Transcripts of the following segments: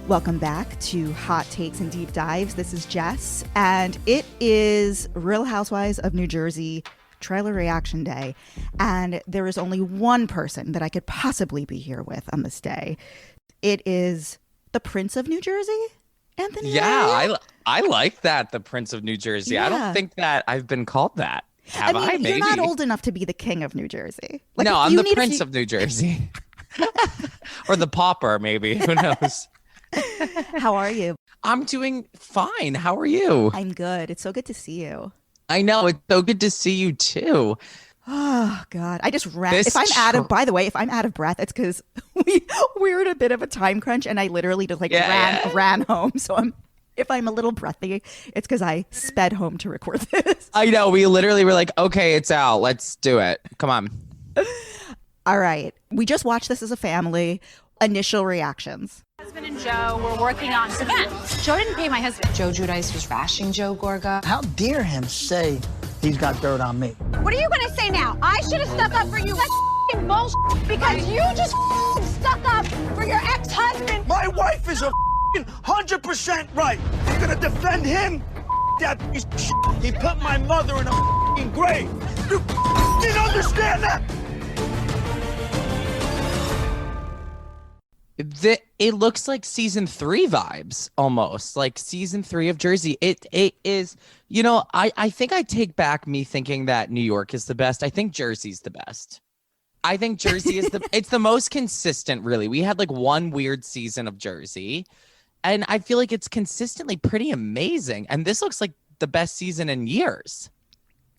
Welcome back to Hot Takes and Deep Dives. This is Jess, and it is Real Housewives of New Jersey trailer reaction day. And there is only one person that I could possibly be here with on this day. It is the Prince of New Jersey, Anthony. Yeah, I like that, the Prince of New Jersey. Yeah. I don't think that I've been called that. Have I? Maybe. You're not old enough to be the King of New Jersey. Like, no, I'm the Prince of New Jersey. Or the pauper, maybe. Who knows? How are you? I'm doing fine. How are you? I'm good. It's so good to see you. I know. It's so good to see you too. Oh God! I just ran. By the way, if I'm out of breath, it's because we're in a bit of a time crunch, and I literally just ran home. So if I'm a little breathy, it's because I sped home to record this. I know. We literally were like, okay, it's out. Let's do it. Come on. All right. We just watched this as a family. Initial reactions. Husband and Joe were working on this event. Joe didn't pay my husband. Joe Giudice was rashing Joe Gorga. How dare him say he's got dirt on me? What are you going to say now? I should have stuck up for you. That's f***ing bullshit because you just f***ing stuck up for your ex-husband. My wife is a f***ing 100% right. You're going to defend him? That piece of shit. He put my mother in a f***ing grave. You didn't understand that? It looks like season 3 vibes, almost like season 3 of Jersey. It is, I think I take back me thinking that New York is the best. I think Jersey's the best. I think Jersey is it's the most consistent, really. We had like one weird season of Jersey, and I feel like it's consistently pretty amazing. And this looks like the best season in years.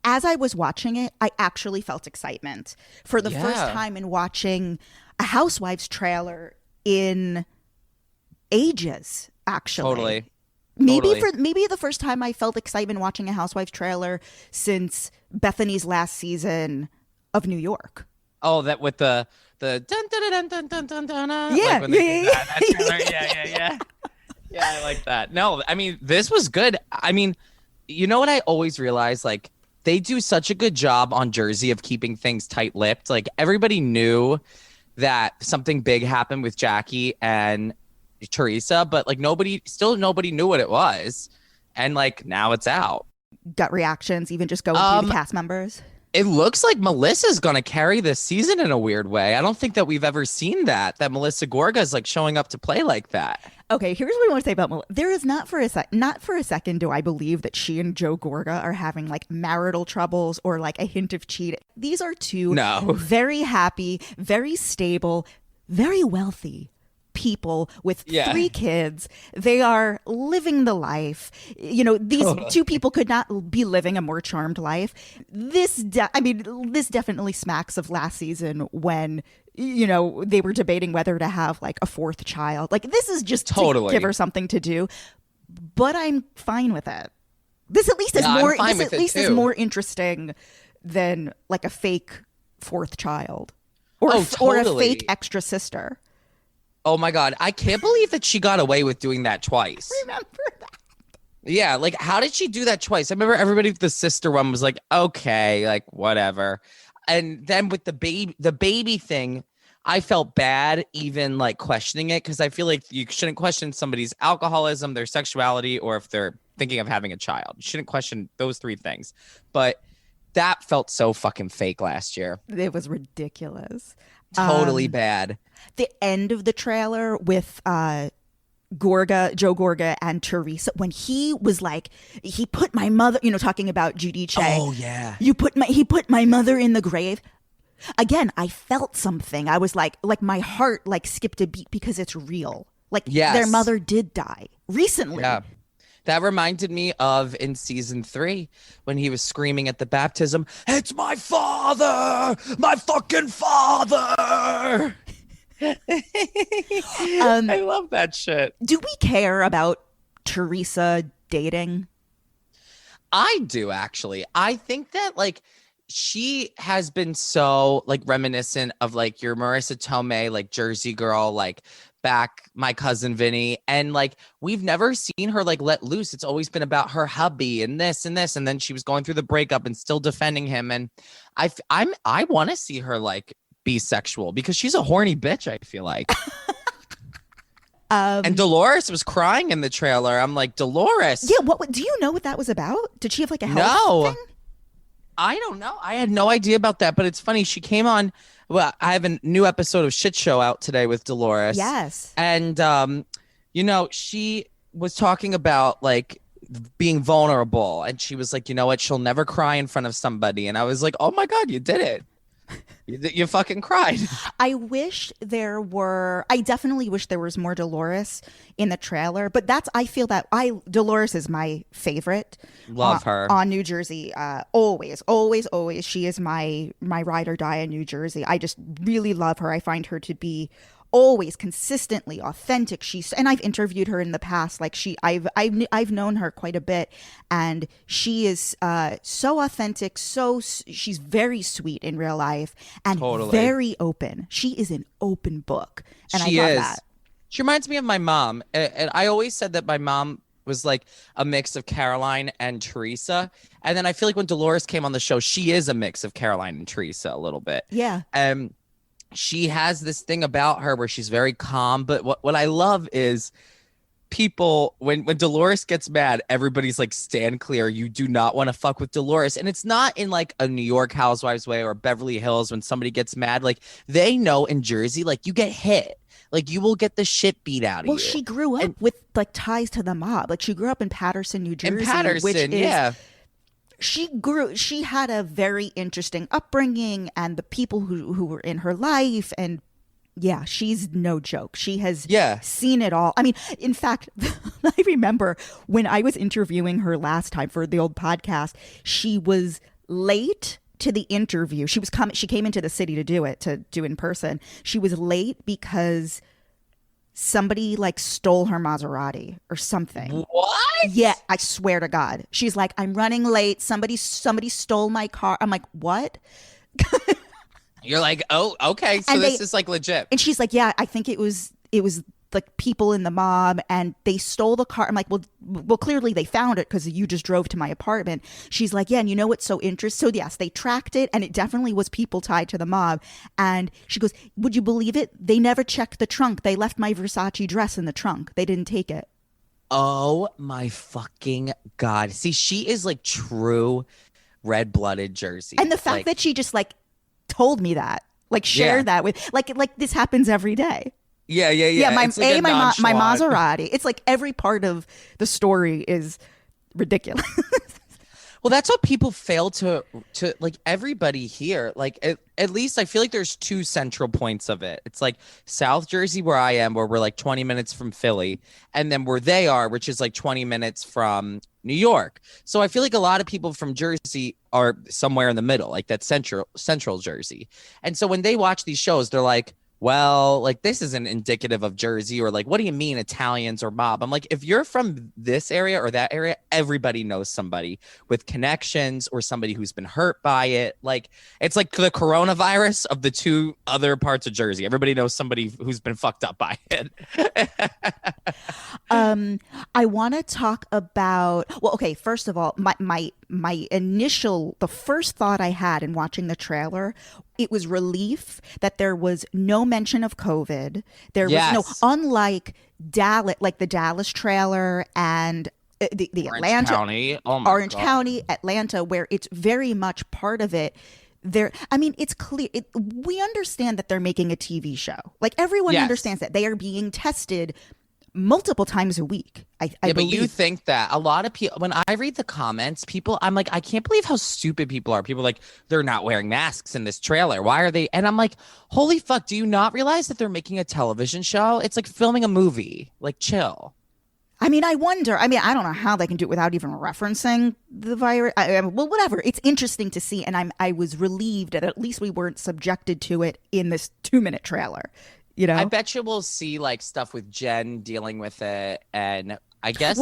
As I was watching it, I actually felt excitement for the first time in watching a Housewives trailer in ages, actually. Maybe the first time I felt excitement watching a Housewives trailer since Bethany's last season of New York. Oh, that with the dun dun dun dun dun dun dun. Yeah, yeah, I like that. No, I mean, this was good. I mean, you know what I always realize, like, they do such a good job on Jersey of keeping things tight-lipped. Like, everybody knew that something big happened with Jackie and Teresa, but like nobody knew what it was. And like now it's out. Gut reactions, even just going through the cast members. It looks like Melissa's going to carry this season in a weird way. I don't think that we've ever seen that Melissa Gorga is like showing up to play like that. Okay, here's what I want to say about Melissa. There is not for a second do I believe that she and Joe Gorga are having like marital troubles or like a hint of cheating. These are two very happy, very stable, very wealthy people with 3 kids. They are living the life. These two people could not be living a more charmed life. This definitely smacks of last season when they were debating whether to have like a 4th child. Like, this is just to give her something to do. But I'm fine with it. This at least is more interesting than like a fake 4th child or a fake extra sister. Oh my God. I can't believe that she got away with doing that twice. Remember that? Yeah. Like, how did she do that twice? I remember everybody with the sister one was like, okay, like whatever. And then with the baby thing, I felt bad even like questioning it, because I feel like you shouldn't question somebody's alcoholism, their sexuality, or if they're thinking of having a child. You shouldn't question those 3 things. But that felt so fucking fake last year. It was ridiculous. Totally bad. The end of the trailer with Joe Gorga and Teresa, when he was like, he put my mother, talking about Giudice. Oh yeah. He put my mother in the grave. Again, I felt something. I was like my heart like skipped a beat because it's real. Like, their mother did die recently. Yeah. That reminded me of in season 3 when he was screaming at the baptism, "It's my father, my fucking father." I love that shit. Do we care about Teresa dating? I do, actually. I think that like she has been so like reminiscent of like your Marissa Tomei, like Jersey girl, like back My Cousin Vinny, and like we've never seen her like let loose. It's always been about her hubby and this and this, and then she was going through the breakup and still defending him. And I want to see her like be sexual because she's a horny bitch, I feel like. And Dolores was crying in the trailer. I'm like, Dolores. Yeah, what do you know what that was about? Did she have like a health thing? I don't know. I had no idea about that, but it's funny. She came on. Well, I have a new episode of Shit Show out today with Dolores. Yes. And, she was talking about like being vulnerable. And she was like, you know what? She'll never cry in front of somebody. And I was like, oh my God, you did it. You fucking cried. I definitely wish there was more Dolores in the trailer, but I feel that Dolores is my favorite. Love her. On New Jersey. Always, always, always. She is my ride or die in New Jersey. I just really love her. I find her to be always consistently authentic. And I've interviewed her in the past. Like I've known her quite a bit, and she is so authentic. She's very sweet in real life and very open. She is an open book, and I love that. She reminds me of my mom, and I always said that my mom was like a mix of Caroline and Teresa. And then I feel like when Dolores came on the show, she is a mix of Caroline and Teresa a little bit. Yeah. She has this thing about her where she's very calm. But what I love is people, when Dolores gets mad, everybody's like, stand clear. You do not want to fuck with Dolores. And it's not in like a New York Housewives way or Beverly Hills when somebody gets mad. Like they know in Jersey, like you get hit. Like you will get the shit beat out of you. Well, she grew up with like ties to the mob. Like she grew up in Patterson, New Jersey. Which is, she had a very interesting upbringing, and the people who were in her life, and yeah, she's no joke. She has seen it all. I mean, in fact, I remember when I was interviewing her last time for the old podcast, she was late to the interview. She came into the city to do in person. She was late because somebody like stole her Maserati or something. What? Yeah, I swear to God. She's like, I'm running late. Somebody stole my car. I'm like, what? You're like, oh, okay. So this is like legit. And she's like, yeah, I think it was like people in the mob, and they stole the car. I'm like, well, clearly they found it because you just drove to my apartment. She's like, yeah, and you know what's so interesting? So yes, they tracked it, and it definitely was people tied to the mob. And she goes, would you believe it? They never checked the trunk. They left my Versace dress in the trunk. They didn't take it. Oh my fucking God. See, she is like true red-blooded Jersey. And the fact that she just like told me that, like shared that with, like this happens every day. Yeah. Yeah, my Maserati. It's like every part of the story is ridiculous. Well, that's what people fail to like. Everybody here, like at least I feel like there's two central points of it. It's like South Jersey, where I am, where we're like 20 minutes from Philly, and then where they are, which is like 20 minutes from New York. So I feel like a lot of people from Jersey are somewhere in the middle, like that central Jersey. And so when they watch these shows, they're like, well, like this isn't indicative of Jersey, or like, what do you mean Italians or mob? I'm like, if you're from this area or that area, everybody knows somebody with connections or somebody who's been hurt by it. Like it's like the coronavirus of the two other parts of Jersey. Everybody knows somebody who's been fucked up by it. I want to talk about, well, okay, first of all, my the first thought I had in watching the trailer, it was relief that there was no mention of COVID. There was no, unlike Dallas, like the Dallas trailer and the Orange Atlanta County. Oh my Orange God. County, Atlanta, where it's very much part of it. I mean, it's clear. We understand that they're making a TV show. Like everyone understands that they are being tested multiple times a week. I but believe. you think that a lot of people, when I read the comments, I'm like, I can't believe how stupid people are. People are like, they're not wearing masks in this trailer. Why are they? And I'm like, holy fuck, do you not realize that they're making a television show? It's like filming a movie. Like, chill. I mean, I wonder. I mean, I don't know how they can do it without even referencing the virus. Well, whatever. It's interesting to see, and I was relieved that at least we weren't subjected to it in this 2-minute trailer. You know, I bet you we'll see like stuff with Jen dealing with it, and I guess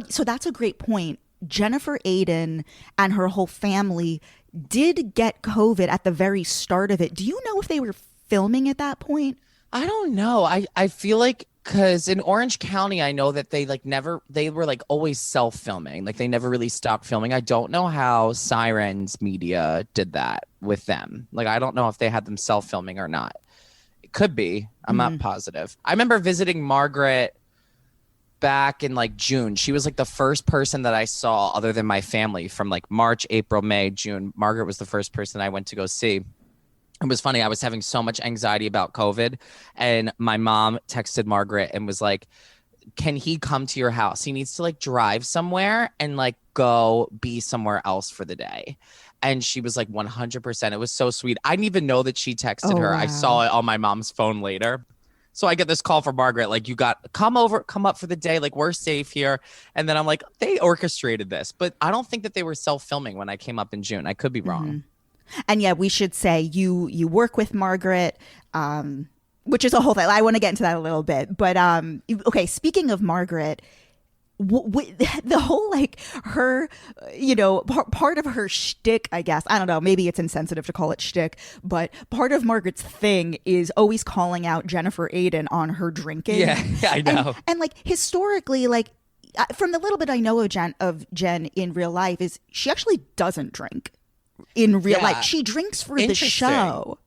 so that's a great point. Jennifer Aiden and her whole family did get COVID at the very start of it. Do you know if they were filming at that point? I don't know. I feel like, because in Orange County, I know that they were like always self-filming. Like they never really stopped filming. I don't know how Sirens Media did that with them. Like, I don't know if they had them self-filming or not. Could be. I'm not positive. I remember visiting Margaret back in like June. She was like the first person that I saw other than my family from like March, April, May, June. Margaret was the first person I went to go see. It was funny. I was having so much anxiety about COVID, and my mom texted Margaret and was like, can he come to your house? He needs to like drive somewhere and like go be somewhere else for the day. And she was like 100%. It was so sweet. I didn't even know that she texted her. Wow. I saw it on my mom's phone later. So I get this call from Margaret, like, come up for the day. Like, we're safe here. And then I'm like, they orchestrated this. But I don't think that they were self-filming when I came up in June. I could be wrong. And yeah, we should say you work with Margaret, which is a whole thing. I want to get into that a little bit. But okay, speaking of Margaret, the whole like her, part of her shtick, I guess. I don't know. Maybe it's insensitive to call it shtick, but part of Margaret's thing is always calling out Jennifer Aydin on her drinking. Yeah, I know. And like historically, like from the little bit I know of Jen in real life, is she actually doesn't drink in real life. She drinks for the show.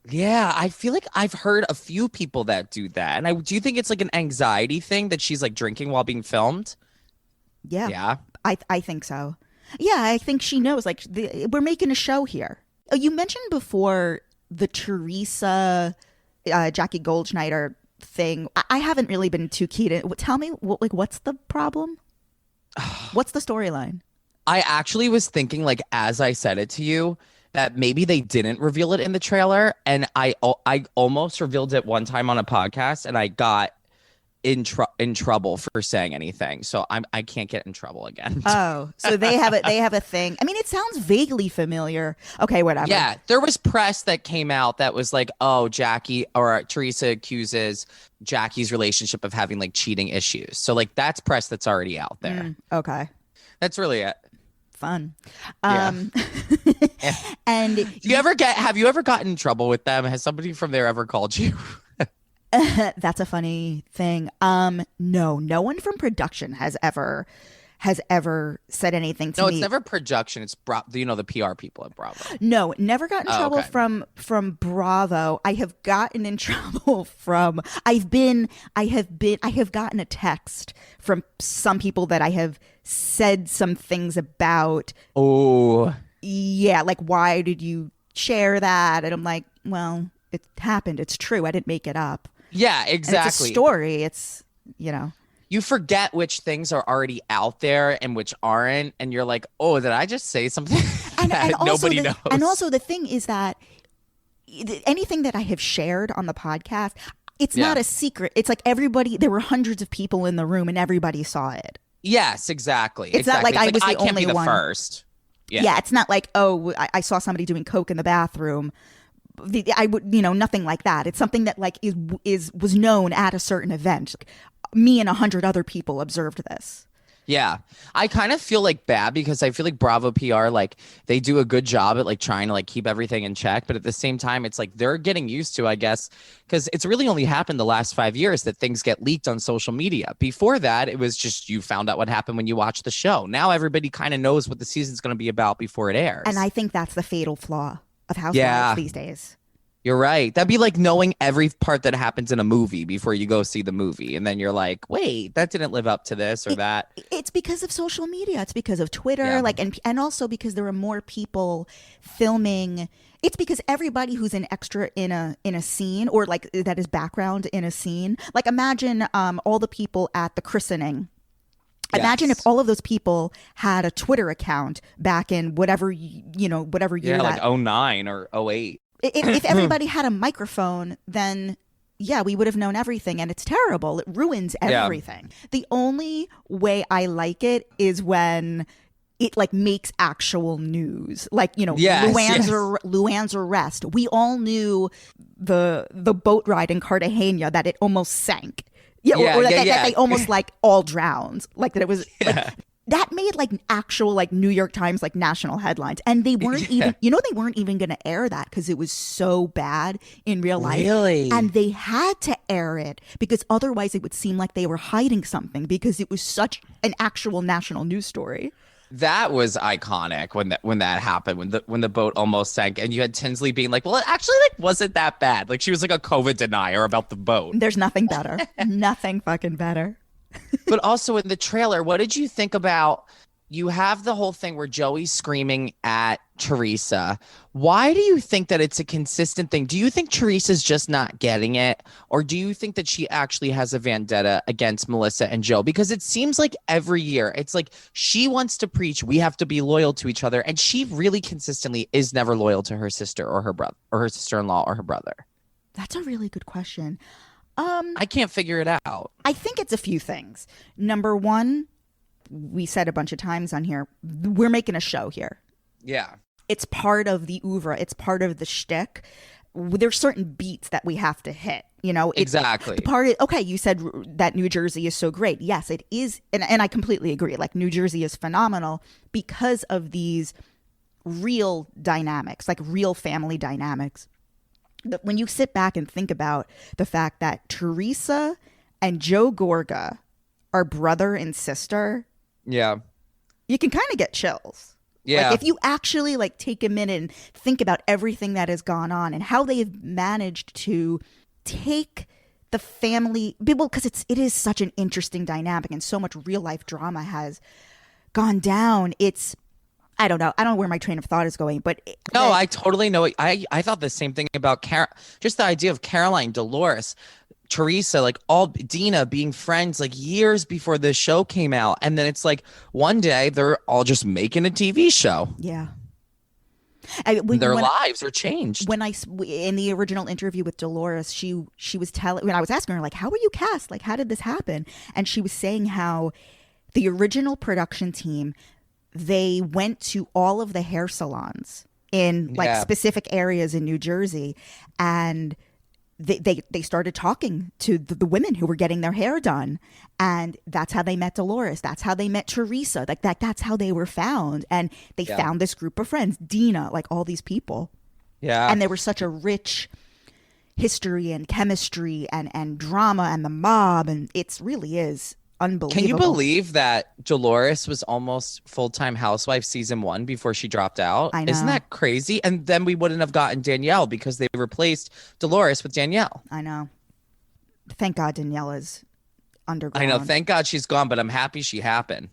Yeah, I feel like I've heard a few people that do that. And do you think it's like an anxiety thing that she's like drinking while being filmed? Yeah. Yeah. I think so. Yeah, I think she knows, like, we're making a show here. You mentioned before the Teresa, Jackie Goldschneider thing. I haven't really been too keyed in. Tell me, what's the problem? What's the storyline? I actually was thinking, like, as I said it to you, that maybe they didn't reveal it in the trailer, and I almost revealed it one time on a podcast, and I got in trouble for saying anything. So I can't get in trouble again. Oh, so they have a thing. I mean, it sounds vaguely familiar. Okay, whatever. Yeah, there was press that came out that was like, oh, Jackie or Teresa accuses Jackie's relationship of having like cheating issues. So like that's press that's already out there. Okay, that's really it. Fun. Yeah. And have you ever gotten in trouble with them? Has somebody from there ever called you? That's a funny thing. No one from production has ever said anything to me. No, it's never production. It's the PR people at Bravo. No, never got in trouble okay. from Bravo. I have gotten in trouble from. I have gotten a text from some people that I have said some things about. Oh. Yeah, like, why did you share that? And I'm like, well, it happened. It's true. I didn't make it up. Yeah, exactly. And it's a story. It's, You forget which things are already out there and which aren't. And you're like, oh, did I just say something that nobody knows? And also the thing is that anything that I have shared on the podcast, it's not a secret. It's like there were hundreds of people in the room and everybody saw it. Yes, exactly. It's not like I was the only one. I can't be the first. Yeah, it's not like, oh, I saw somebody doing coke in the bathroom. I would, nothing like that. It's something that like was known at a certain event. Me and 100 other people observed this. Yeah, I kind of feel like bad because I feel like Bravo PR, like they do a good job at like trying to like keep everything in check. But at the same time, it's like they're getting used to, I guess, because it's really only happened the last 5 years that things get leaked on social media. Before that, it was just you found out what happened when you watched the show. Now everybody kind of knows what the season's going to be about before it airs. And I think that's the fatal flaw of Housewives these days. You're right. That'd be like knowing every part that happens in a movie before you go see the movie. And then you're like, wait, that didn't live up to this or that. It's because of social media. It's because of Twitter. Yeah. And also because there are more people filming. It's because everybody who's an extra in a scene or like that is background in a scene. Like imagine all the people at the christening. Yes. Imagine if all of those people had a Twitter account back in whatever year. Like 09 or 08. If everybody had a microphone, then we would have known everything, and it's terrible. It ruins everything. Yeah. The only way I like it is when it like makes actual news, like Luann's arrest. We all knew the boat ride in Cartagena that it almost sank. That they almost like all drowned, like that it was. Like, that made like actual like New York Times like national headlines, and they weren't even they weren't even going to air that because it was so bad in real life. Really? And they had to air it because otherwise it would seem like they were hiding something because it was such an actual national news story. That was iconic when that happened, when the boat almost sank, and you had Tinsley being like, well, it actually like wasn't that bad. Like she was like a COVID denier about the boat. There's nothing better. Nothing fucking better. But also in the trailer, what did you think about, you have the whole thing where Joey's screaming at Teresa. Why do you think that it's a consistent thing? Do you think Teresa's just not getting it? Or do you think that she actually has a vendetta against Melissa and Joe? Because it seems like every year, it's like she wants to preach, we have to be loyal to each other. And she really consistently is never loyal to her sister or her brother or her sister-in-law or her brother. That's a really good question. I can't figure it out. I think it's a few things. Number one, we said a bunch of times on here, we're making a show here. Yeah. It's part of the oeuvre. It's part of the shtick. There's certain beats that we have to hit. You know, exactly. Okay, you said that New Jersey is so great. Yes, it is. And I completely agree. Like, New Jersey is phenomenal because of these real dynamics, like real family dynamics. When you sit back and think about the fact that Teresa and Joe Gorga are brother and sister, yeah, you can kind of get chills. Yeah. Like, if you actually like take a minute and think about everything that has gone on and how they've managed to take the family, well, because it is such an interesting dynamic and so much real life drama has gone down. I don't know where my train of thought is going, but no, I totally know. I thought the same thing about just the idea of Caroline, Dolores, Teresa, like all Dina being friends like years before this show came out. And then it's like one day they're all just making a TV show. Yeah. Their lives are changed. When in the original interview with Dolores, she was telling, when I was asking her, like, how were you cast? Like, how did this happen? And she was saying how the original production team, they went to all of the hair salons in like specific areas in New Jersey, and they started talking to the women who were getting their hair done, and that's how they met Dolores. That's how they met Teresa. Like that's how they were found, and they found this group of friends, Dina, like all these people. Yeah, and there was such a rich history and chemistry and drama and the mob, and it really is unbelievable. Can you believe that Dolores was almost full-time housewife season 1 before she dropped out? I know. Isn't that crazy? And then we wouldn't have gotten Danielle because they replaced Dolores with Danielle. I know. Thank God Danielle is underground. I know. Thank God she's gone, but I'm happy she happened.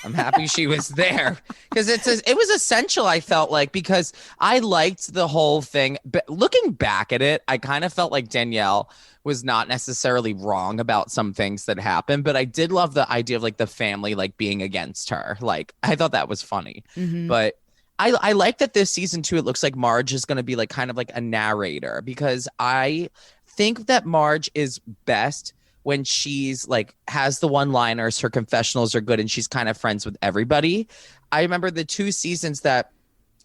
I'm happy she was there because it was essential, I felt like, because I liked the whole thing. But looking back at it, I kind of felt like Danielle was not necessarily wrong about some things that happened, but I did love the idea of like the family like being against her. Like, I thought that was funny. Mm-hmm. But I like that this season 2, it looks like Marge is going to be like kind of like a narrator, because I think that Marge is best when she's like has the one-liners, her confessionals are good, and she's kind of friends with everybody. I remember the 2 seasons that,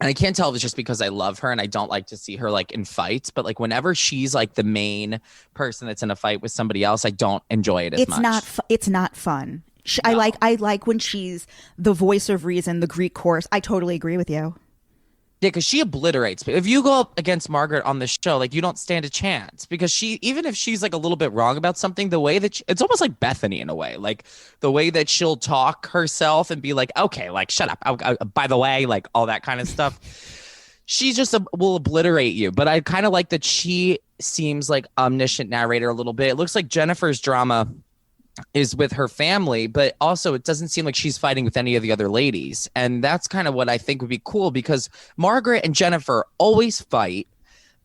and I can't tell if it's just because I love her and I don't like to see her like in fights, but like whenever she's like the main person that's in a fight with somebody else, I don't enjoy it as much. It's not fun. No. I like when she's the voice of reason, the Greek chorus. I totally agree with you. Yeah, because she obliterates. But if you go up against Margaret on the show, like, you don't stand a chance, because she, even if she's like a little bit wrong about something, the way that it's almost like Bethany in a way, like the way that she'll talk herself and be like, okay, like, shut up. By the way, like all that kind of stuff. She just will obliterate you. But I kind of like that she seems like omniscient narrator a little bit. It looks like Jennifer's drama is with her family, but also it doesn't seem like she's fighting with any of the other ladies. And that's kind of what I think would be cool, because Margaret and Jennifer always fight,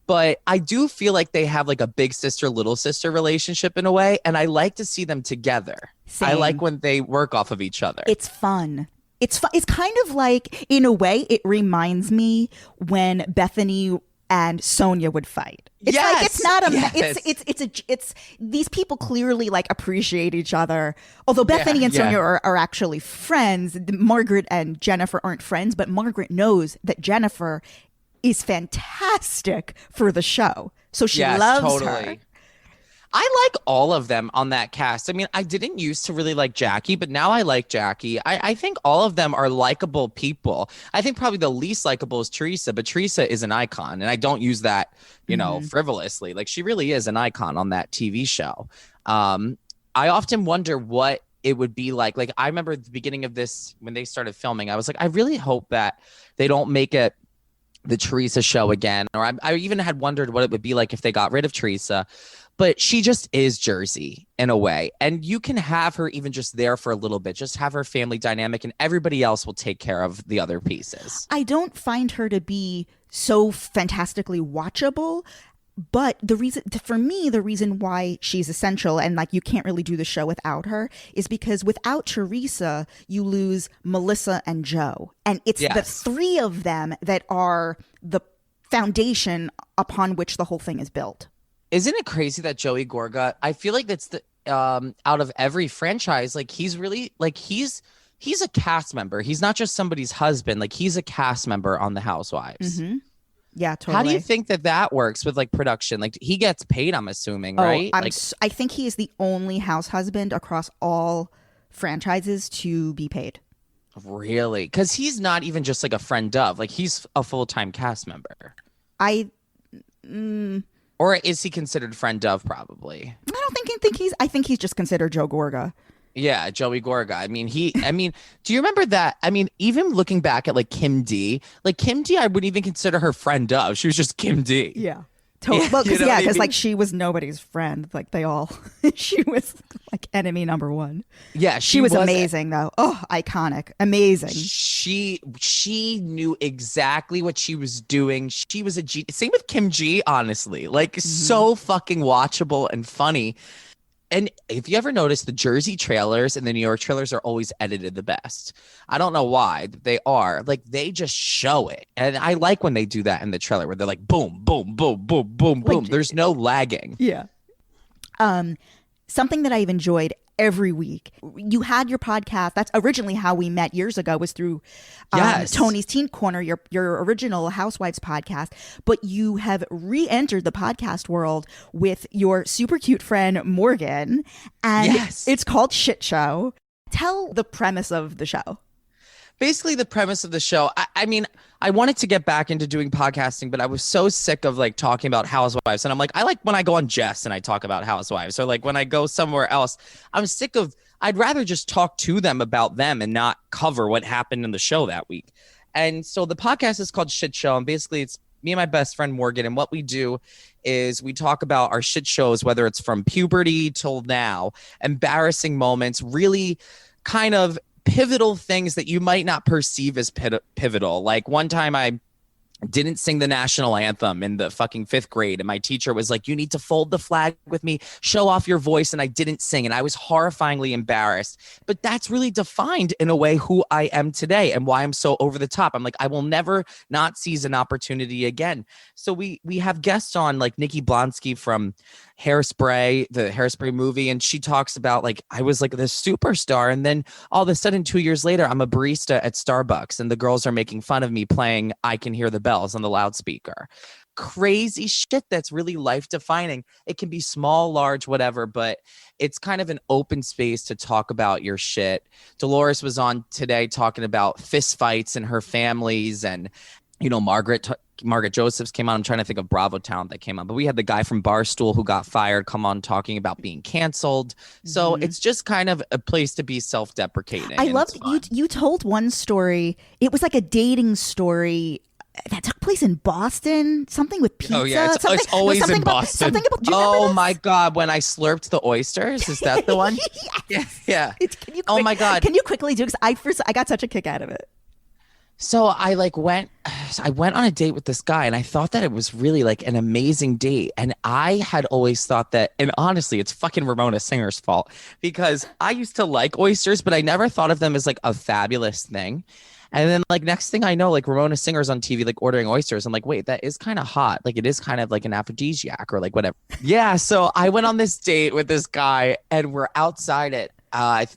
but I do feel like they have like a big sister, little sister relationship in a way. And I like to see them together. Same. I like when they work off of each other. It's fun. It's fun. It's kind of like, in a way, it reminds me when Bethany and Sonia would fight. It's like, it's not a, it's these people clearly like appreciate each other. Although Bethany and Sonia are actually friends. Margaret and Jennifer aren't friends, but Margaret knows that Jennifer is fantastic for the show. So she loves her. I like all of them on that cast. I mean, I didn't used to really like Jackie, but now I like Jackie. I think all of them are likable people. I think probably the least likable is Teresa, but Teresa is an icon. And I don't use that, you know, frivolously. Like, she really is an icon on that TV show. I often wonder what it would be like I remember at the beginning of this, when they started filming, I was like, I really hope that they don't make it the Teresa show again. Or I even had wondered what it would be like if they got rid of Teresa. But she just is Jersey in a way. And you can have her even just there for a little bit, just have her family dynamic, and everybody else will take care of the other pieces. I don't find her to be so fantastically watchable. But the reason why she's essential and like you can't really do the show without her is because without Teresa, you lose Melissa and Joe. And it's the three of them that are the foundation upon which the whole thing is built. Isn't it crazy that Joey Gorga, I feel like that's the out of every franchise, like he's really like he's a cast member. He's not just somebody's husband. Like he's a cast member on The Housewives. Mm-hmm. Yeah, totally. How do you think that works with like production? Like he gets paid, I'm assuming, right? I think he is the only house husband across all franchises to be paid. Really? Because he's not even just like a friend of, like he's a full-time cast member. Or is he considered friend of? Probably. I think he's just considered Joe Gorga. Yeah, Joey Gorga. I mean, do you remember that? I mean, even looking back at like Kim D, I wouldn't even consider her friend of. She was just Kim D. Yeah. Totally. Well, because like she was nobody's friend. Like they all, she was like enemy number one. Yeah, she was amazing though. Oh, iconic, amazing. She knew exactly what she was doing. She was a G. Same with Kim G. Honestly, like so fucking watchable and funny. And if you ever notice, the Jersey trailers and the New York trailers are always edited the best. I don't know why they are. Like, they just show it. And I like when they do that in the trailer where they're like, boom, boom, boom, boom, boom, boom. There's no lagging. Yeah. Something that I've enjoyed every week. You had your podcast. That's originally how we met years ago, was through Tony's Teen Corner, your original Housewives podcast. But you have re-entered the podcast world with your super cute friend Morgan, and it's called Shit Show. Tell the premise of the show. Basically, the premise of the show, I mean, I wanted to get back into doing podcasting, but I was so sick of like talking about housewives. And I'm like, I like when I go on Jess and I talk about housewives, or like when I go somewhere else, I'm sick of, I'd rather just talk to them about them and not cover what happened in the show that week. And so the podcast is called Shit Show. And basically it's me and my best friend Morgan. And what we do is we talk about our shit shows, whether it's from puberty till now, embarrassing moments, really kind of pivotal things that you might not perceive as pivotal. Like one time I didn't sing the national anthem in the fucking 5th grade, and my teacher was like, you need to fold the flag with me, show off your voice, and I didn't sing, and I was horrifyingly embarrassed. But that's really defined in a way who I am today and why I'm so over the top. I'm like, I will never not seize an opportunity again. So we have guests on, like Nikki Blonsky from Hairspray, the Hairspray movie, and she talks about like I was like this superstar, and then all of a sudden 2 years later I'm a barista at Starbucks and the girls are making fun of me playing I Can Hear the Bells on the loudspeaker. Crazy shit that's really life defining. It can be small, large, whatever, but it's kind of an open space to talk about your shit. Dolores was on today talking about fist fights and her families, and you know, Margaret Josephs came on. I'm trying to think of Bravo talent that came on, but we had the guy from Barstool who got fired come on talking about being canceled. So it's just kind of a place to be self-deprecating. I loved you told one story. It was like a dating story that took place in Boston. Something with pizza. Oh yeah, it's always in Boston. Oh my God, when I slurped the oysters, is that the one? Yes. Yeah. Oh my God. Can you quickly do? Because I got such a kick out of it. So I went on a date with this guy, and I thought that it was really like an amazing date. And I had always thought that, and honestly, it's fucking Ramona Singer's fault, because I used to like oysters, but I never thought of them as like a fabulous thing. And then like next thing I know, like Ramona Singer's on TV, like ordering oysters. I'm like, wait, that is kind of hot. Like it is kind of like an aphrodisiac or like whatever. Yeah. So I went on this date with this guy, and we're outside at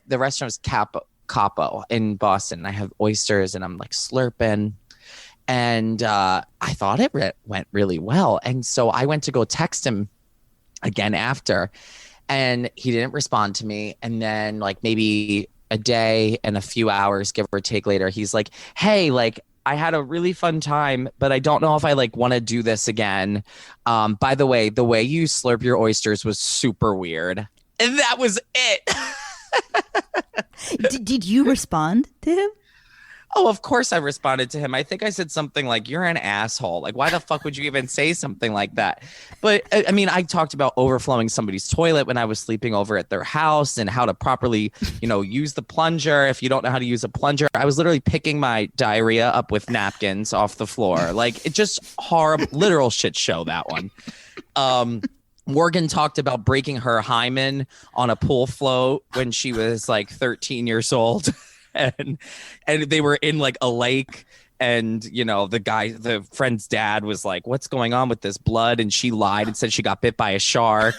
the restaurant was Capo in Boston. I have oysters and I'm like slurping, and I thought it went really well. And so I went to go text him again after, and he didn't respond to me. And then like maybe a day and a few hours, give or take later, he's like, hey, like I had a really fun time, but I don't know if I like want to do this again. By the way you slurp your oysters was super weird. And that was it. Did you respond to him? Oh, of course I responded to him. I think I said something like, you're an asshole. Like, why the fuck would you even say something like that? But I mean, I talked about overflowing somebody's toilet when I was sleeping over at their house and how to properly, use the plunger. If you don't know how to use a plunger, I was literally picking my diarrhea up with napkins off the floor. Like, it just horrible, literal shit show, that one. Morgan talked about breaking her hymen on a pool float when she was like 13 years old. And they were in like a lake, and the friend's dad was like, what's going on with this blood? And she lied and said she got bit by a shark.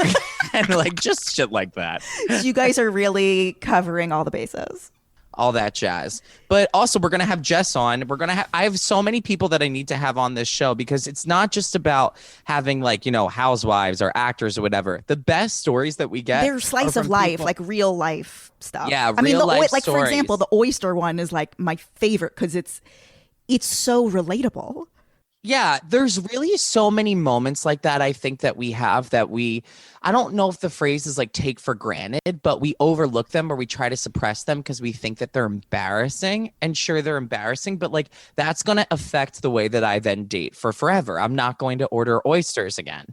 And like just shit like that. So you guys are really covering all the bases. All that jazz. But also, we're going to have Jess on. I have so many people that I need to have on this show, because it's not just about having like, housewives or actors or whatever. The best stories that we get, they're slice of life, like real life stuff. Yeah, like stories. For example, the oyster one is like my favorite because it's so relatable. Yeah, there's really so many moments like that, I think, that we have that I don't know if the phrase is like take for granted, but we overlook them or we try to suppress them because we think that they're embarrassing. And sure, they're embarrassing, but like that's going to affect the way that I then date for forever. I'm not going to order oysters again.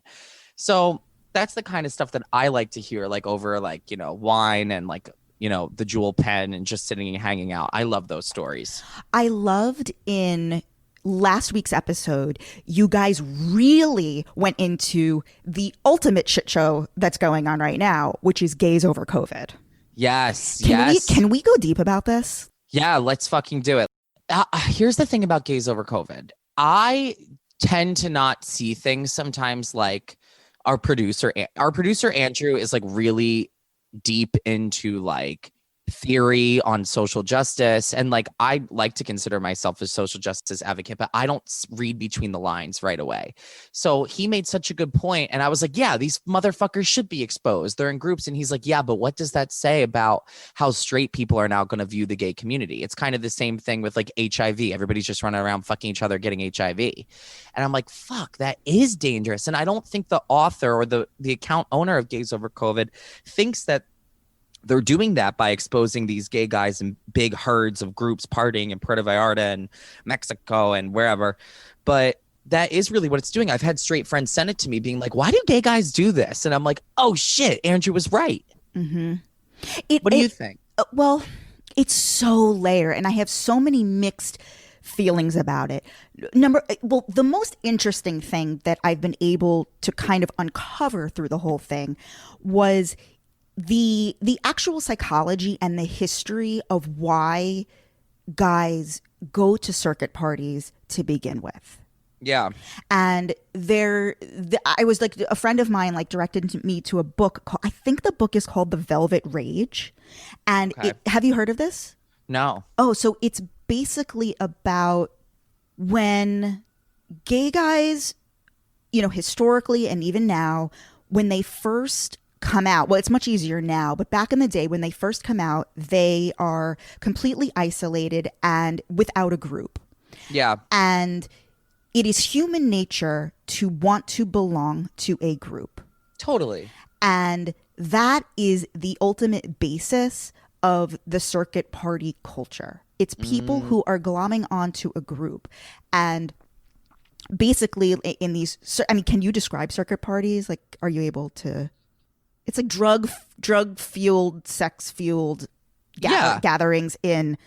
So that's the kind of stuff that I like to hear, like over like, wine and like, the Jewel pen and just sitting and hanging out. I love those stories. I loved in last week's episode, you guys really went into the ultimate shit show that's going on right now, which is GaysOverCovid. Yes. Can we go deep about this? Yeah, let's fucking do it. Here's the thing about GaysOverCovid. I tend to not see things sometimes like our producer Andrew is like really deep into like theory on social justice, and like I like to consider myself a social justice advocate, but I don't read between the lines right away. So he made such a good point, and I was like, yeah, these motherfuckers should be exposed, they're in groups. And he's like, yeah, but what does that say about how straight people are now going to view the gay community? It's kind of the same thing with like HIV. Everybody's just running around fucking each other, getting HIV. And I'm like, fuck, that is dangerous. And I don't think the author or the account owner of GaysOverCovid thinks that they're doing that by exposing these gay guys in big herds of groups partying in Puerto Vallarta and Mexico and wherever. But that is really what it's doing. I've had straight friends send it to me being like, why do gay guys do this? And I'm like, oh shit, Andrew was right. Mm-hmm. What do you think? Well, it's so layered, and I have so many mixed feelings about it. The most interesting thing that I've been able to kind of uncover through the whole thing was the actual psychology and the history of why guys go to circuit parties to begin with. Yeah. And I was like, a friend of mine like directed me to a book called, I think the book is called The Velvet Rage. And have you heard of this? No. Oh, so it's basically about when gay guys, historically and even now, when they first come out, well, it's much easier now, but back in the day when they first come out, they are completely isolated and without a group. Yeah. And it is human nature to want to belong to a group. Totally. And that is the ultimate basis of the circuit party culture. It's people who are glomming onto a group. And basically in these, can you describe circuit parties? Like, are you able to? It's like drug-fueled, sex-fueled gatherings in,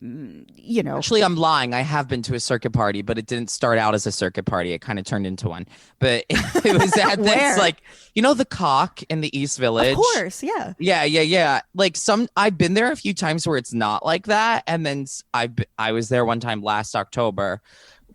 Actually, I'm lying. I have been to a circuit party, but it didn't start out as a circuit party. It kind of turned into one. But it was at this, like, the Cock in the East Village. Of course, yeah. Yeah. Like I've been there a few times where it's not like that. And then I was there one time last October,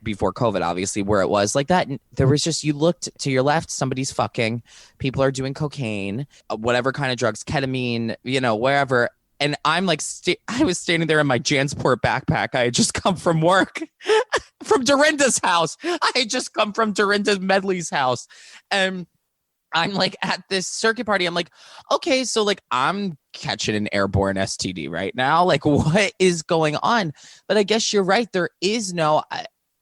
before COVID, obviously, where it was like that. And there was just, you looked to your left, somebody's fucking, people are doing cocaine, whatever kind of drugs, ketamine, wherever. And I'm like, I was standing there in my Jansport backpack. I had just come from work, from Dorinda's house. I had just come from Dorinda Medley's house. And I'm like at this circuit party. I'm like, okay, so like I'm catching an airborne STD right now. Like, what is going on? But I guess you're right. There is no...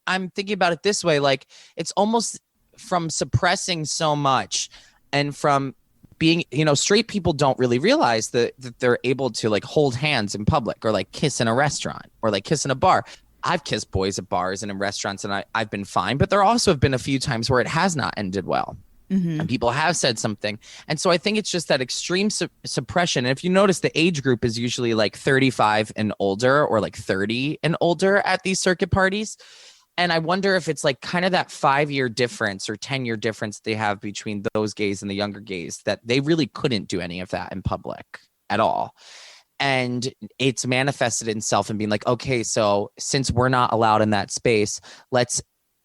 I'm thinking about it this way, like it's almost from suppressing so much and from being, straight people don't really realize that they're able to like hold hands in public or like kiss in a restaurant or like kiss in a bar. I've kissed boys at bars and in restaurants and I've been fine, but there also have been a few times where it has not ended well. Mm-hmm. And people have said something. And so I think it's just that extreme suppression. And if you notice, the age group is usually like 35 and older or like 30 and older at these circuit parties. And I wonder if it's like kind of that 5-year difference or 10-year difference they have between those gays and the younger gays, that they really couldn't do any of that in public at all. And it's manifested itself in being like, okay, so since we're not allowed in that space, let's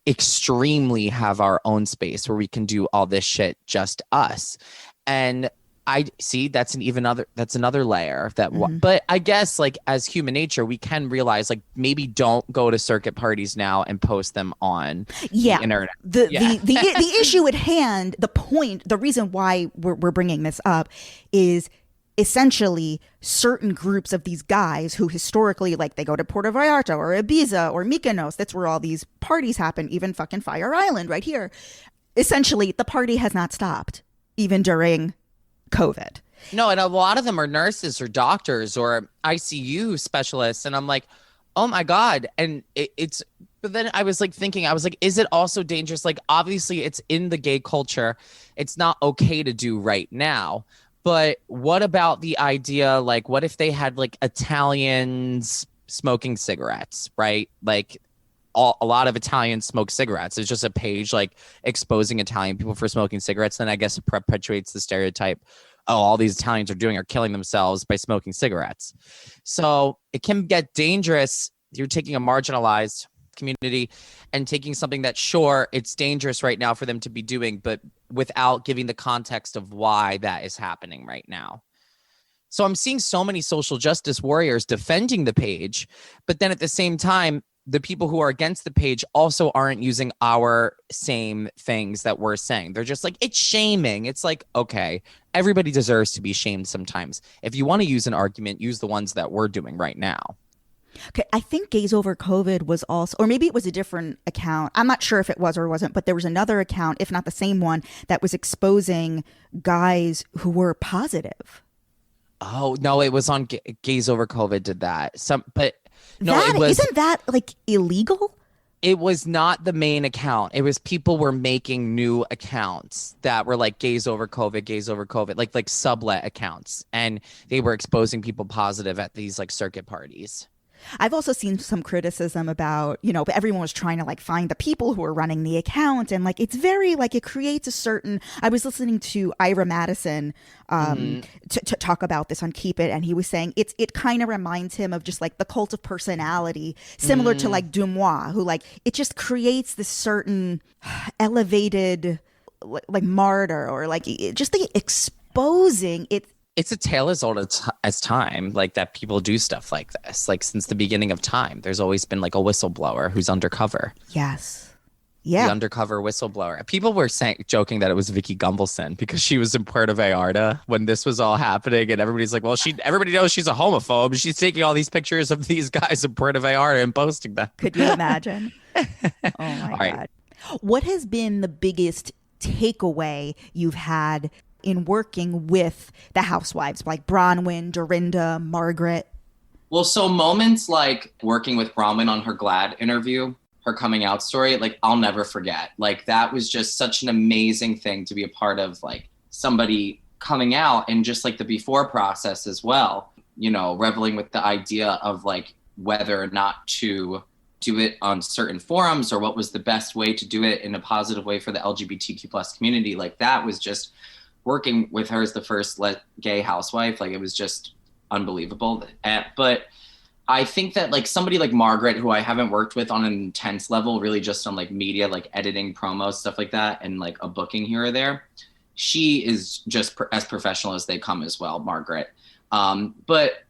extremely have our own space where we can do all this shit just us. And I see that's another layer that but I guess like as human nature we can realize like maybe don't go to circuit parties now and post them on the internet. The issue at hand, the reason why we're bringing this up is essentially certain groups of these guys who historically, like, they go to Puerto Vallarta or Ibiza or Mykonos. That's where all these parties happen, even fucking Fire Island right here. Essentially, the party has not stopped, even during COVID. No, and a lot of them are nurses or doctors or ICU specialists. And I'm like, oh my God. And but then I was like thinking, is it also dangerous? Like, obviously it's in the gay culture. It's not okay to do right now. But what about the idea, like, what if they had like Italians smoking cigarettes, right? Like a lot of Italians smoke cigarettes. It's just a page like exposing Italian people for smoking cigarettes. Then I guess it perpetuates the stereotype, oh, all these Italians are killing themselves by smoking cigarettes. So it can get dangerous. You're taking a marginalized community and taking something that, sure, it's dangerous right now for them to be doing, but without giving the context of why that is happening right now. So I'm seeing so many social justice warriors defending the page, but then at the same time, the people who are against the page also aren't using our same things that we're saying. They're just like, it's shaming. It's like, okay, everybody deserves to be shamed sometimes. If you want to use an argument, use the ones that we're doing right now. Okay, I think GaysOverCovid was also, or maybe it was a different account. I'm not sure if it was or wasn't, but there was another account, if not the same one, that was exposing guys who were positive. Oh, no, it was on GaysOverCovid did that. Isn't that like illegal? It was not the main account. It was people were making new accounts that were like GaysOverCovid, like sublet accounts. And they were exposing people positive at these like circuit parties. I've also seen some criticism about, but everyone was trying to like find the people who are running the account. And like, it's very like, it creates a certain, I was listening to Ira Madison to talk about this on Keep It. And he was saying it kind of reminds him of just like the cult of personality, similar to like Dumois, who like, it just creates this certain elevated like martyr or like just the exposing it. It's a tale as old as time, like that people do stuff like this. Like since the beginning of time, there's always been like a whistleblower who's undercover. Yes. Yeah. The undercover whistleblower. People were joking that it was Vicky Gunvalson because she was in Puerto Vallarta when this was all happening. And everybody's like, well, everybody knows she's a homophobe. She's taking all these pictures of these guys in Puerto Vallarta and posting them. Could you imagine? Oh my God. Right. What has been the biggest takeaway you've had in working with the housewives like Bronwyn, Dorinda, Margaret? Well, so moments like working with Bronwyn on her GLAAD interview, her coming out story, like I'll never forget. Like that was just such an amazing thing to be a part of, like somebody coming out, and just like the before process as well, reveling with the idea of like whether or not to do it on certain forums or what was the best way to do it in a positive way for the LGBTQ plus community. Like that was just, working with her as the first gay housewife, like it was just unbelievable. But I think that like somebody like Margaret, who I haven't worked with on an intense level, really just on like media, like editing, promos, stuff like that, and like a booking here or there, she is just as professional as they come as well, Margaret. But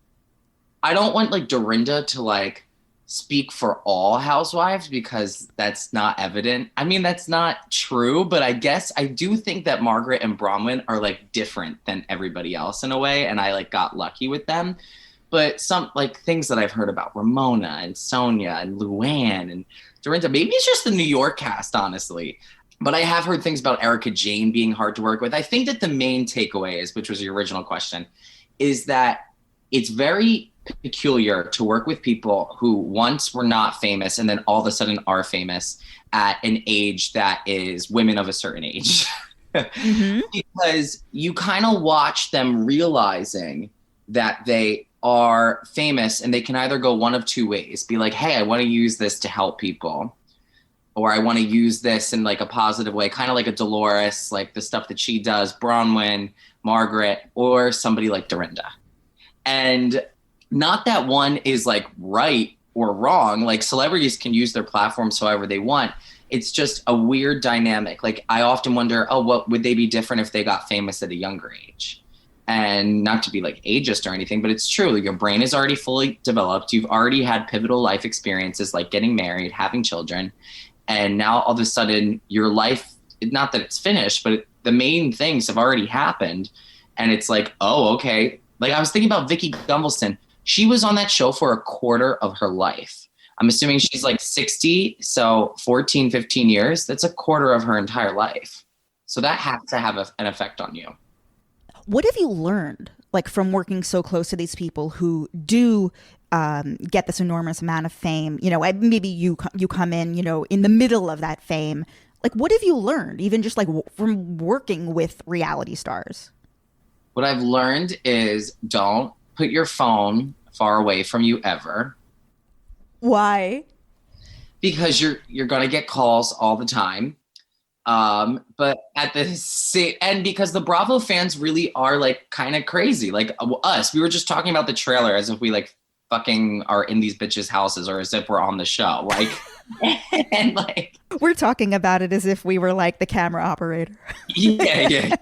I don't want like Dorinda to like speak for all housewives because that's not evident. I mean, that's not true, but I guess I do think that Margaret and Bronwyn are like different than everybody else in a way, and I like got lucky with them. But some like things that I've heard about Ramona and Sonia and Luann and Dorinda, maybe it's just the New York cast, honestly. But I have heard things about Erica Jane being hard to work with. I think that the main takeaway is, which was your original question, is that it's very peculiar to work with people who once were not famous and then all of a sudden are famous at an age that is women of a certain age. Mm-hmm. Because you kind of watch them realizing that they are famous and they can either go one of two ways. Be like, hey, I want to use this to help people. Or I want to use this in like a positive way, kind of like a Dolores, like the stuff that she does, Bronwyn, Margaret, or somebody like Dorinda. And not that one is like right or wrong. Like celebrities can use their platforms however they want. It's just a weird dynamic. Like I often wonder, what would they be different if they got famous at a younger age? And not to be like ageist or anything, but it's true. Your brain is already fully developed. You've already had pivotal life experiences like getting married, having children. And now all of a sudden your life, not that it's finished, but the main things have already happened. And it's like, oh, okay. Like I was thinking about Vicki Gunvalson. She was on that show for a quarter of her life. I'm assuming she's like 60. So 14, 15 years, that's a quarter of her entire life. So that has to have an effect on you. What have you learned, like from working so close to these people who do get this enormous amount of fame? You know, maybe you come in, you know, in the middle of that fame. Like, what have you learned, even just like from working with reality stars? What I've learned is don't put your phone far away from you ever. Why? Because you're going to get calls all the time. But at the and because the Bravo fans really are like kind of crazy, like us. We were just talking about the trailer as if we like fucking are in these bitches' houses or as if we're on the show. Like, and like we're talking about it as if we were like the camera operator. Yeah.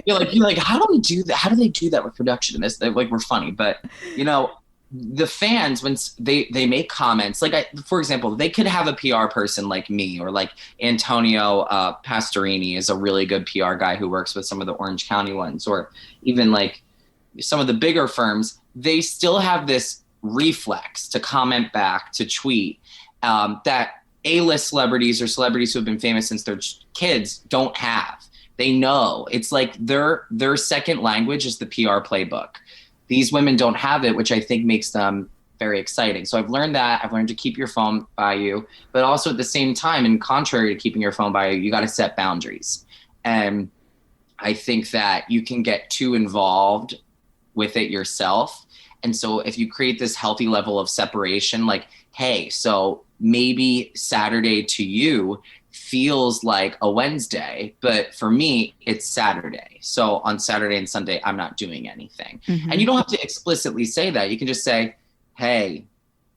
You're like, how do we do that? How do they do that with production? And this, like, we're funny, but you know, the fans, when they make comments, like for example, they could have a PR person like me or like Antonio Pastorini is a really good PR guy who works with some of the Orange County ones, or even like some of the bigger firms. They still have this reflex to comment back, to tweet that A-list celebrities or celebrities who have been famous since they're kids don't have. They know. It's like their second language is the PR playbook. These women don't have it, which I think makes them very exciting. So I've learned that. I've learned to keep your phone by you, but also at the same time, and contrary to keeping your phone by you, you got to set boundaries. And I think that you can get too involved with it yourself. And so if you create this healthy level of separation, like, hey, so maybe Saturday to you feels like a Wednesday, but for me, it's Saturday. So on Saturday and Sunday, I'm not doing anything. Mm-hmm. And you don't have to explicitly say that. You can just say, hey,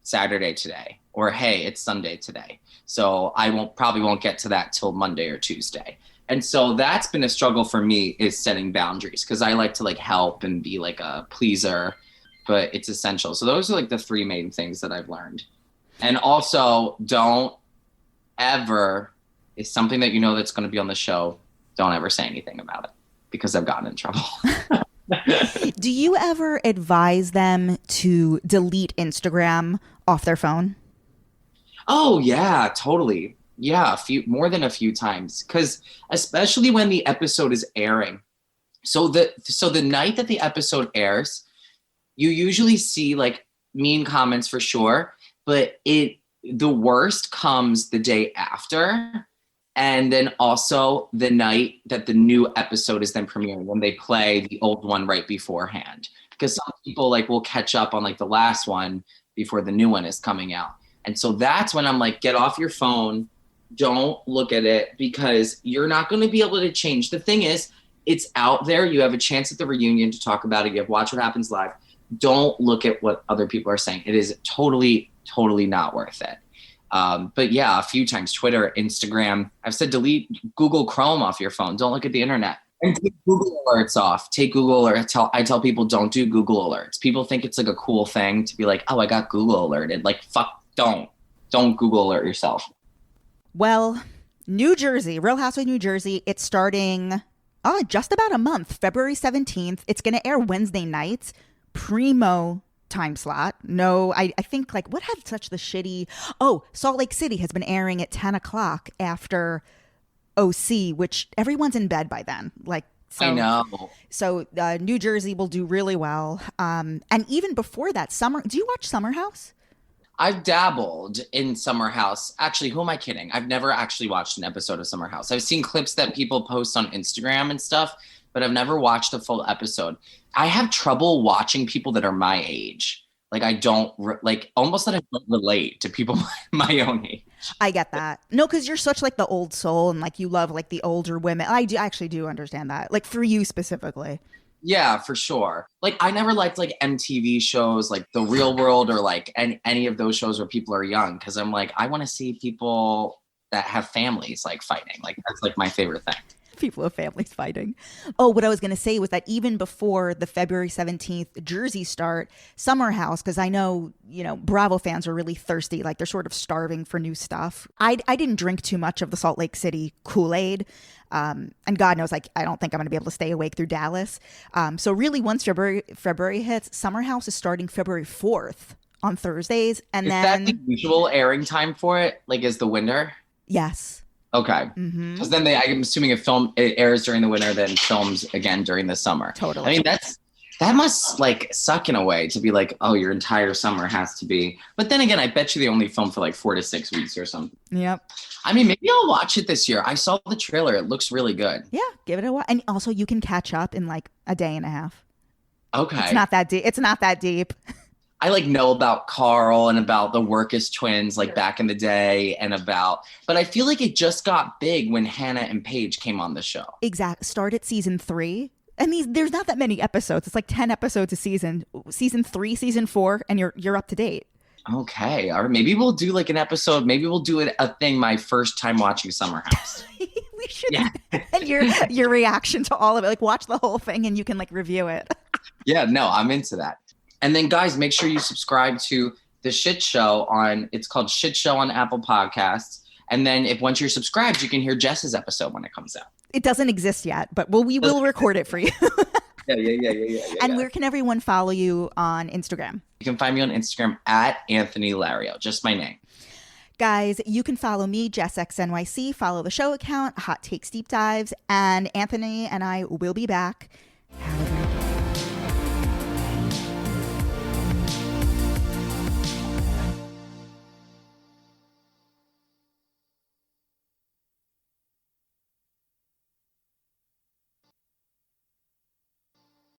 Saturday today, or hey, it's Sunday today. So I probably won't get to that till Monday or Tuesday. And so that's been a struggle for me, is setting boundaries, because I like to like help and be like a pleaser, but it's essential. So those are like the three main things that I've learned. And also, don't ever, it's something that you know that's going to be on the show, don't ever say anything about it, because I've gotten in trouble. Do you ever advise them to delete Instagram off their phone? Oh, yeah, totally. Yeah, more than a few times, because especially when the episode is airing. So the night that the episode airs, you usually see like mean comments for sure, but the worst comes the day after. And then also the night that the new episode is then premiering, when they play the old one right beforehand. Because some people like will catch up on like the last one before the new one is coming out. And so that's when I'm like, get off your phone. Don't look at it, because you're not going to be able to change. The thing is, it's out there. You have a chance at the reunion to talk about it. You have Watch What Happens Live. Don't look at what other people are saying. It is totally, totally not worth it. But yeah, a few times, Twitter, Instagram, I've said delete Google Chrome off your phone. Don't look at the internet. And take Google alerts off. Take Google alerts. I tell people, don't do Google alerts. People think it's like a cool thing to be like, oh, I got Google alerted. Like, fuck, don't Google alert yourself. Well, New Jersey, Real Housewives of New Jersey, it's starting just about a month, February 17th. It's going to air Wednesday nights, primo time slot. No, I think like what had such the shitty, Salt Lake City has been airing at 10 o'clock after OC, which everyone's in bed by then. Like, so, I know. So New Jersey will do really well. And even before that, do you watch Summer House? I've dabbled in Summer House. Actually, who am I kidding? I've never actually watched an episode of Summer House. I've seen clips that people post on Instagram and stuff, but I've never watched a full episode. I have trouble watching people that are my age. Like, I don't, almost that I don't relate to people my own age. I get that. No, because you're such like the old soul and like you love like the older women. I actually do understand that. Like for you specifically. Yeah, for sure. Like, I never liked like MTV shows, like The Real World or like any of those shows where people are young. Cause I'm like, I want to see people that have families like fighting. Like, that's like my favorite thing. People of families fighting. Oh, what I was going to say was that even before the February 17th Jersey start, Summer House, because I know, Bravo fans are really thirsty. Like they're sort of starving for new stuff. I didn't drink too much of the Salt Lake City Kool-Aid. And God knows, like, I don't think I'm going to be able to stay awake through Dallas. So really once February hits, Summer House is starting February 4th on Thursdays. And is that the usual airing time for it? Like, is the winter? Yes. Okay. Because then I'm assuming it airs during the winter, then films again during the summer. Totally. I mean, that must like suck in a way to be like, oh, your entire summer has to be. But then again, I bet you they only film for like 4 to 6 weeks or something. Yep. I mean, maybe I'll watch it this year. I saw the trailer. It looks really good. Yeah, give it a watch. And also you can catch up in like a day and a half. Okay. It's not that deep. I like know about Carl and about the Workus twins like back in the day but I feel like it just got big when Hannah and Paige came on the show. Exactly. Started season 3. And there's not that many episodes. It's like 10 episodes a season. Season 3, season 4, and you're up to date. Okay. Or maybe we'll do like an episode. Maybe we'll do a thing my first time watching Summer House. We should. Yeah. And your reaction to all of it. Like watch the whole thing and you can like review it. Yeah, no, I'm into that. And then guys, make sure you subscribe to The Shit Show it's called Shit Show on Apple Podcasts. And then once you're subscribed, you can hear Jess's episode when it comes out. It doesn't exist yet, but we will record it for you. Yeah. And where can everyone follow you on Instagram? You can find me on Instagram at Anthony Lario, just my name. Guys, you can follow me, JessXNYC, follow the show account, Hot Takes Deep Dives, and Anthony and I will be back